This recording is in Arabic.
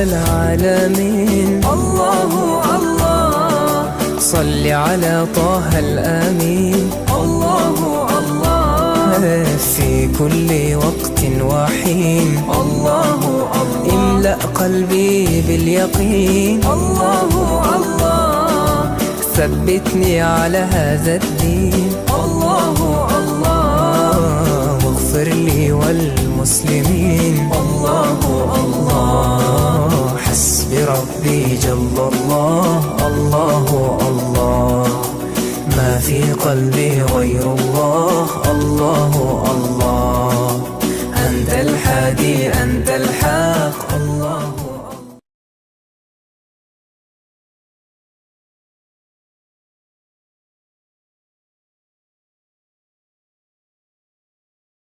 العالمين. الله الله صل على طه الأمين. الله الله في كل وقت وحين. الله الله املأ قلبي باليقين. الله الله ثبتني على هذا الدين. الله الله واغفر لي والمسلمين. الله الله حسبي ربي جل الله. الله الله ما في قلبي غير الله. الله الله